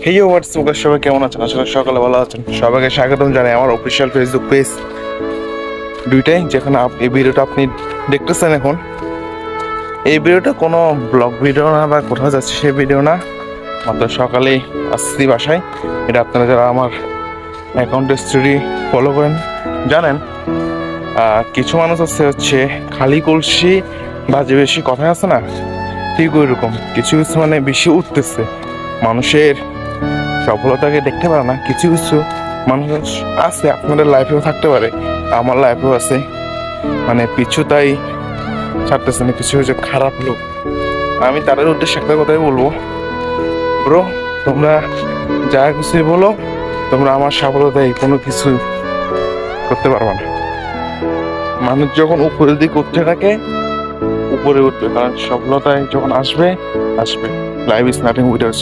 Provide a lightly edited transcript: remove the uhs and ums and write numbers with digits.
হেই WhatsApp সবাই কেমন আছেন? আসলে সকালে ভালো আছেন। সবাইকে স্বাগতম জানাই আমার অফিসিয়াল ফেসবুক পেজ দুইটাই, যেখানে এই ভিডিওটা আপনি দেখতেছেন এখন। এই ভিডিওটা কোনো ব্লগ ভিডিও না বা কোথাও যাচ্ছে সেই ভিডিও না, মাত্র সকালেই আসছি বাসায়। এটা আপনারা যারা আমার অ্যাকাউন্টে স্টোরি ফলো করেন জানেন। কিছু মানুষ হচ্ছে খালি কলসি বাজে বেশি, কথা আছে না, ঠিক ওই রকম কিছু কিছু বেশি উঠতেছে। মানুষের সফলতাকে দেখতে পারে না। কিছু কিছু মানুষ আছে, আপনাদের লাইফেও থাকতে পারে, আমার লাইফেও আছে, পিছু তাই ছাড়তেছে না, কিছু হচ্ছে খারাপ লোক। আমি তাদের উদ্দেশ্যে একটা কথাই বলবো, ব্রো, তোমরা যা কিছুই বলো, তোমরা আমার সফলতায় কোনো কিছু করতে পারবে না। মানুষ যখন উপরের দিকে উঠতে থাকে, উপরে উঠবে, কারণ সফলতায় যখন আসবে। Life is nothing without